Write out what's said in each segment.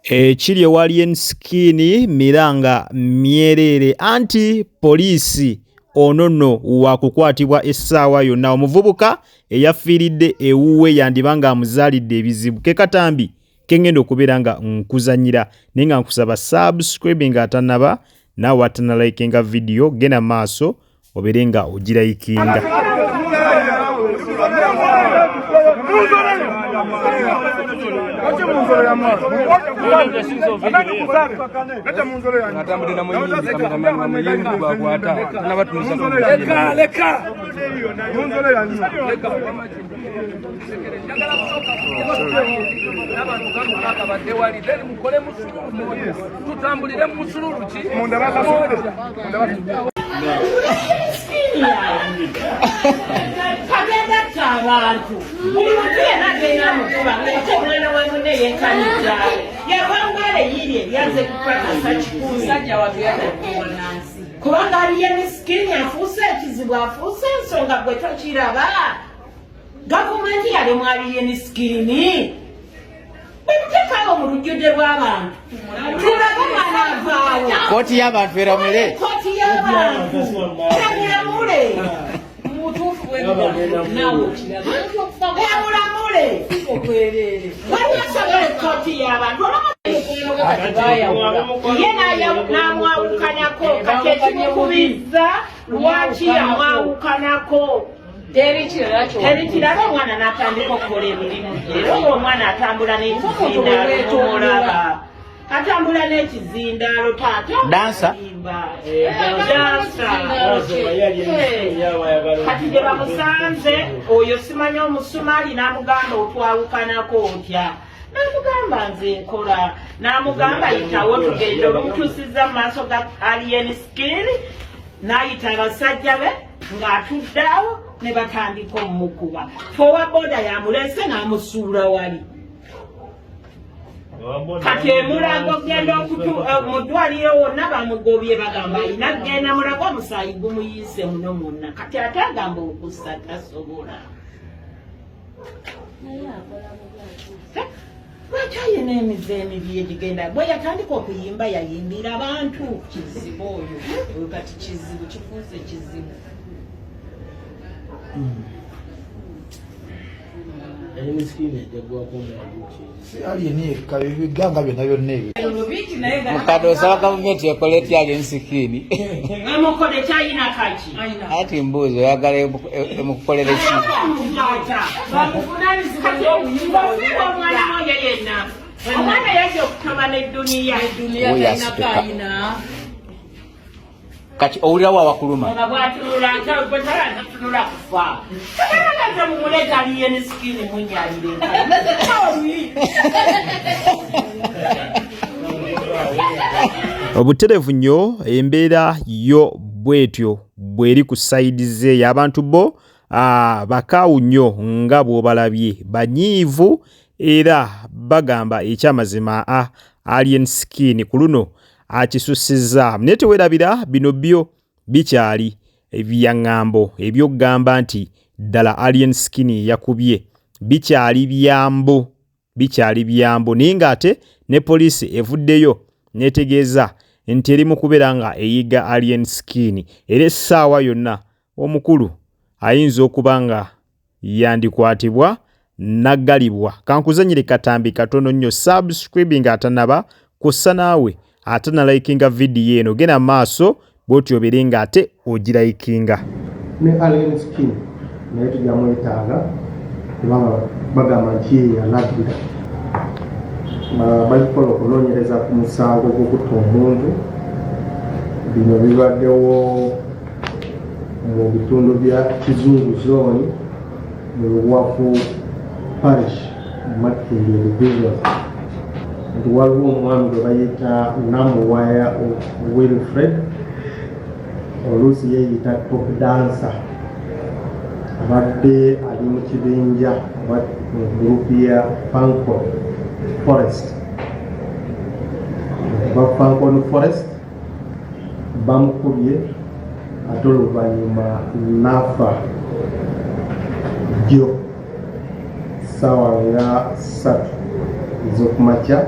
Ekiri ewali Skin Miranga myerere anti poliisi ono nno wakukwatibwa essaawa yonna. Omuvubuka eyafiiridde ewuwe yandibanga amuzaalidde ebizibu. Ke katambi kengenda okubeera nga nkuzanyira naye nga nkusaba subscribe nga atanaba naawe atanalayikinga video genda maaso obeere nga ogirayikinga. Abantu umutwe nagenda mukuba mwana wangu neyenkanija yabangale yiri yanze kupata sachikuza watu yatakuwa nansi kubanga aliye Skin afuse kizibu afuse nsonga gwe tokiraba gavumenti yali mwaliye Skin bimutekawo mu lujjudde lw'abantu tulaga mwana avaawo koti y'abantu era mule koti y'abantu era mule mutufu wena nawo mulamule okwerere wanyasagale koti y'abantu yena namwawukanyako kati ekimukubizza lwaki yamwawukanako teri kirala omwana n'atandika okukola emirimu era omwana atambula n'ekizindaalo atambula n'ekizindaalo taata dansa kati gye bamusanze oyo simanya omusumaali n'amugamba otwawukanako otya n'amugamba nze nkola n'amugamba yitawo tugenda olumutuusizza mu maaso ga Alien Skin n'ayita abasajja be ng'atuddeawo ne batandika omukuba fowa boda yamulese n'amusuula wali kati emulago genda mu ddwaliro wonna bamugobye bagamba ayina genda mulago omusaayi gumuyiise muno mwonna kati ate agamba okussa tasobola lwaki ayina emize emibi egigenda bwe yatandika okuyimba yayimbira abantu kizibu oyo kati kizibu kifuuse kizibu mukadde osaba gavumenti ekole etya Alien Skin emukole kyayina kaki ati mbuuzi oyagala emukukolera ki omwana oyo yenna omwana yajja okutaba n'edduniya kati owulira wa wakuluma bwatunula ntatunula kufa aaaza mumuleta Alien Skin munyalire obuterevu nnyo embeera yo bwetyo bweri ku sayidi ze abantu bo bakaawu nnyo nga bw'obalabye banyiivu era bagamba ekyamazima Alien Skin ku luno akisusiza naye tewerabira bino byo bikyali ebyaŋŋambo ebyokugamba nti ddala Alien Skin yakubye bikyali byambo naye ng'ate ne poliisi evuddeyo netegeeza nti eri mu kubeera nga eyiga Alien Skin era essaawa yonna omukulu ayinza okuba nga yandikwatibwa naggalibwa. Kankuzanyire katambi katono nnyo subscribe nga atanaba kussa naawe ate nalayikinga vidiyo eno genda maaso bw'otyo obeere nga ate ogirayikinga. Ne Alien Skin naye tujamwetaaga kubanga bagamba nti ye yalagira balikola okunoonyereza ku musango gw'okutta omuntu. Bino bibaddewo mu bitundu bya Kizungu Zone mu Luwafu Parish Makindye Division. Nti waliwo omwami gwe bayita Namuwaya Wilfred oluusi yeeyita top dancer abadde ali mu kibinja mu gurupu ya Falcon Forest. Falcon Forest bamukubye ate oluvannyuma n'afa jjo ssaawa nga 3 ez'okumakya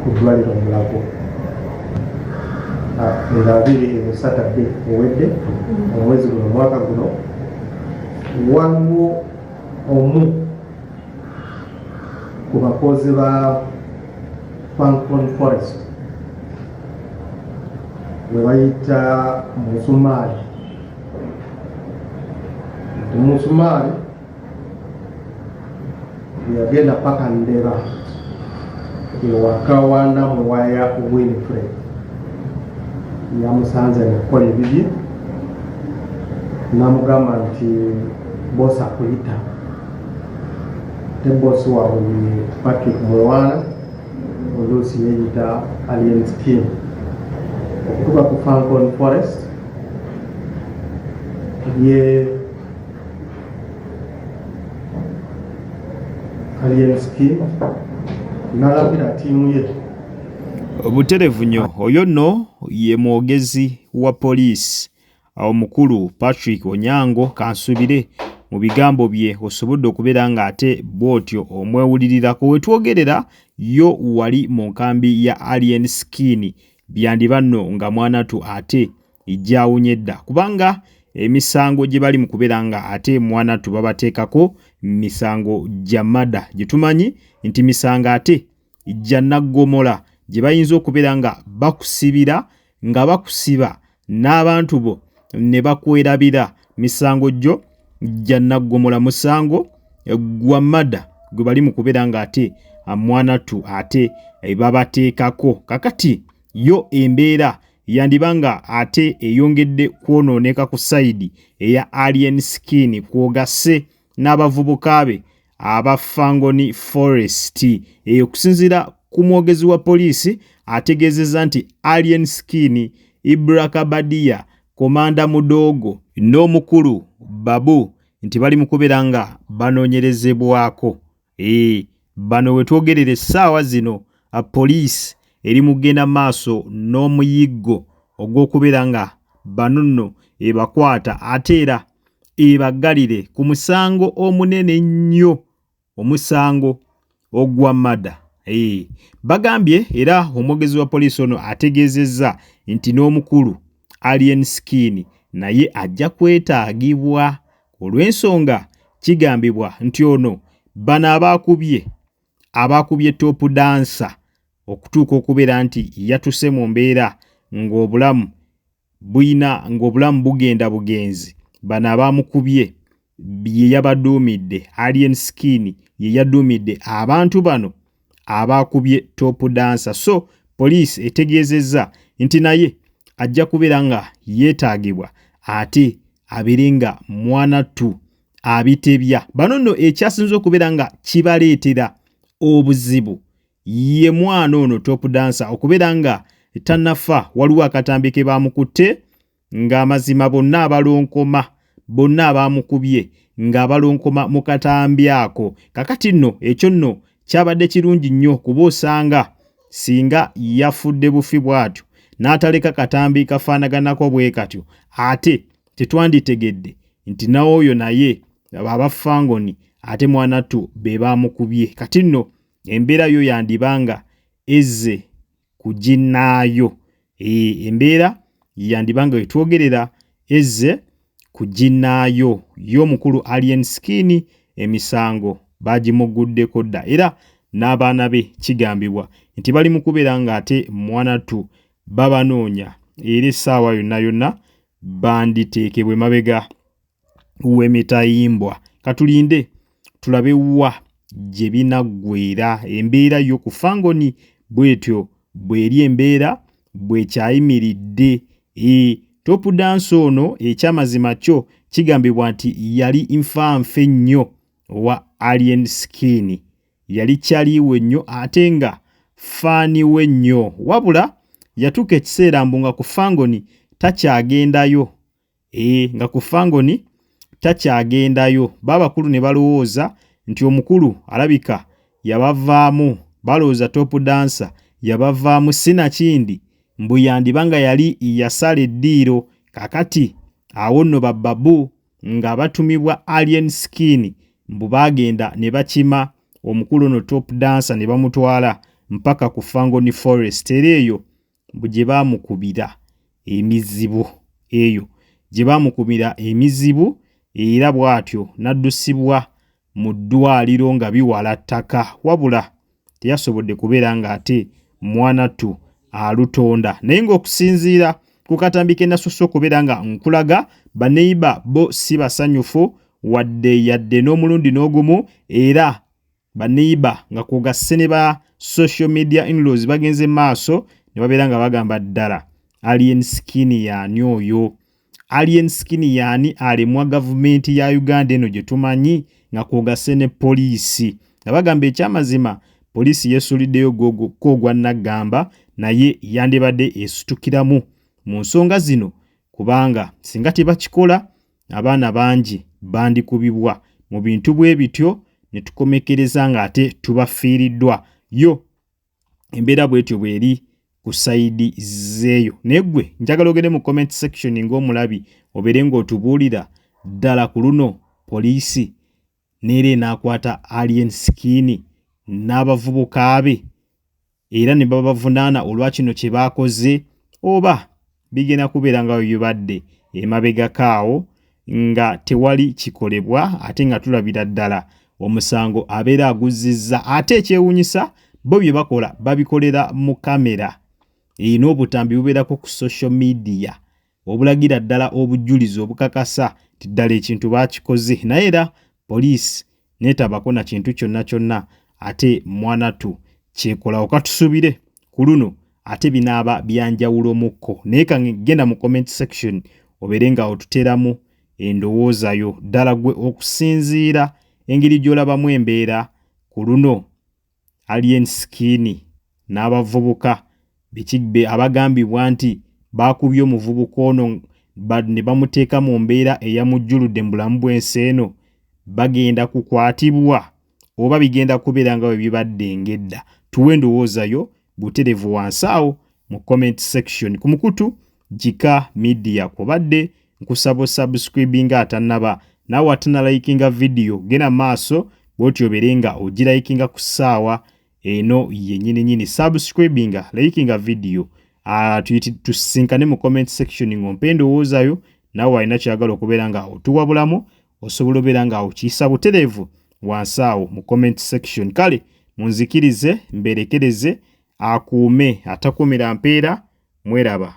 ku ddwaliro Mulago. Nga 2 Saturday ewedde omwezi guno mwaka guno waliwo omu ku bakozi ba Fancon Forest we bayita Musumaali. Musumaali yagenda paka Ndera ewaka wa Namuwaya Winfred yamusanze okukola ebibi namugamba nti bosi akuyita te bosi waabwe ni Patrick Muwana oluusi yeyita Alien Skin okutuuka ku Fancon Forest ye Alien Skin nalabira ttiimu ye. Obuterevu nnyo oyo nno ye mwogezi wa poliisi omukulu Patrick Onyango. Kansubire mu bigambo bye osobodde okubeera nga ate bw'otyo omwewulirirako wetwogerera yo wali mu nkambi ya Alien Skin byandiba nno nga mwanatu ate ejjawunyedda kubanga emisango gye bali mu kubeera nga ate mwanatu babateekako misango gya mada gye tumanyi nti misango ate gya naggomola gye bayinza okubeera nga bakusibira nga bakusiba n'abantu bo ne bakwerabira. Misango gyo gya naggomola musango gwa mada gwe bali mu kubeera nga ate mwanatu ate babateekako. Kakati yo embeera yandibanga ate eyongedde kwonooneka ku sayidi eya Alien Skin kwogase n'abavubuka be aba Fancon Forest. Okusinziira ku mwogezi wa poliisi ategeezezza nti Alien Skin, Ibra Kabadia, Komanda Mudogo n'omukulu Babu nti bali mu kubeera nga banoonyerezebwako. Bano wetwogerera essaawa zino poliisi eri mugenda maaso n'omuyiggo ogw'okubeera nga bano nno ebakwata ate era ebagalire ku musango omunene nnyo, omusango ogwa mada. Bagambye era omwogezi wa poliisi ono ategeezezza nti n'omukulu Alien Skin naye ajja kwetaagibwa olw'ensonga kigambibwa nti ono bano abaakubye top dancer okutuuka okubeera nti yatuse mu mbeera ng'obulamu bugenda bugenzi. Bano abamukubye ye yabaduumidde, Alien Skin ye yaduumidde abantu bano abaakubye top dancer. So poliisi etegeezezza nti naye ajja kubeera nga yeetaagibwa ate abeere nga mwanatu abitebya. Bano nno ekyasinza okubeera nga kibaleetera obuzibu ye mwana ono top dancer okubeera nga tannafa. Waliwo akatambi ke bamukutte ng'amazima bonna abalonkoma bonna abamukubye ng'abalonkoma mu katambi ako. Kakati nno ekyo nno kyabadde kirungi nnyo kuba osanga singa yafudde bufi bw'atyo n'ataleka katambi kafaanaganako bwe katyo ate tetwanditegedde nti nawoyo naye aba Fancon ate mwanatu be bamukubye. Kati nno embeera yo yandibanga ezze kuginnaayo. Embeera yandibanga wetwogerera ezze kuginnaayo y'omukulu Alien Skin. Emisango bagimuguddeko dda era n'abaana be kigambibwa nti bali mu kubeera nga ate mwanatu babanoonya era essaawa yonna yonna banditeekebwe mabega w'emitayimbwa. Katulinde tulabe wa gye binaggweera. Embeera yo ku Fancon bwetyo bw'eri embeera bwekyayimiridde. Top dance ono ekyamazima kyo kigambibwa nti yali nfanfe nnyo wa Alien Skin, yali kyaliwe nnyo ate nga faaniwe nnyo, wabula yatuuka ekiseera mbu nga ku Fancon takyagendayo. Nga ku Fancon takyagendayo. Babakulu ne balowooza nti omukulu alabika yabavaamu, balowooza top dancer yabavaamu sinakindi mbu yandibanga yali yasala eddiiro. Kakati awo nno Babu nga batumibwa Alien Skin mbu bagenda ne bakima omukulu ono top dancer ne bamutwala mpaka ku Fangoni Forest eyo gye baamukubira emizibu eyo gye baamukubira emizibu era bw'atyo n'addusibwa mu ddwaliro nga biwala ttaka wabula teyasobodde kubeera ng'ate mwanattu alutonda naye ng'okusinziira ku katambi ke nasoose okubeera nga nkulaga baneiba bo si basanyufu yadde n'omulundi n'ogumu era baneiba nga kw'ogasse ne ba social media in-laws bagenze maaso ne babeera nga bagamba ddala Alien Skin y'ani oyo? Alien Skin y'ani alemwa gavumenti ya Uganda eno gye tumanyi nga kw'ogasse ne poliisi nga bagamba ekyamazima poliisi yeesuliddeyo ko gwa Naggamba naye yandibadde esitukiramu mu nsonga zino kubanga singa tebakikola abaana bangi bandikubibwa mu bintu bwe bityo ne tukomekereza ng'ate tubafiiriddwa yo embeera bwetyo bweri ku sayidi zeeyo naye ggwe njagala ogende mu comment section ng'omulabi obeere ng'otubuulira ddala ku luno poliisi neera enaakwata Alien Skin n'abavubuka be era ne babavunaana olwa kino kye baakoze oba bigenda kubeera nga bibadde emabegakaawo nga tewali kikolebwa ate nga tulabira ddala omusango abeera aguzizza ate ekyewuunyisa bo bye bakola babikolera mu kamera n'obutambi bubeerako ku social media obulagira ddala obujulizi obukakasa ti ddala ekintu baakikoze naye era poliisi neetabako na kintu kyonna kyonna ate mwanattu kyekolawo katusubire ku luno ate binaaba byanjawulo mukko naye kagenda mu comment section obeere nga otuteeramu endowoozayo ddala gwe okusinziira engeri gy'olabamu embeera ku luno Alien Skin n'abavubuka bikibbe abagambibwa nti baakubye omuvubuka ono ne bamuteeka mu mbeera eyamujjuludde mu bulamu bw'ensi eno bagenda kukwatibwa oba bigenda kubeera nga bwe bibadde ng'edda tuwe endowoozayo buterevu wansi awo mu comment section ku mukutu Jika Media kubadde nkusaba subscribinga atannaba nawe atanalayikinga video gena maaso bw'otyo obeere nga ogirayikinga ku ssaawa eno yennyini subscribinga layikinga video tusinkane mu comment section ng'ompa endowoozayo nawe alina kyagala okubeera nga otuwabulamu osobola obeera nga okiyisa buterevu wansi awo mu comment section kale munzikirize mberekereze akuume atakuumira mpeera mweraba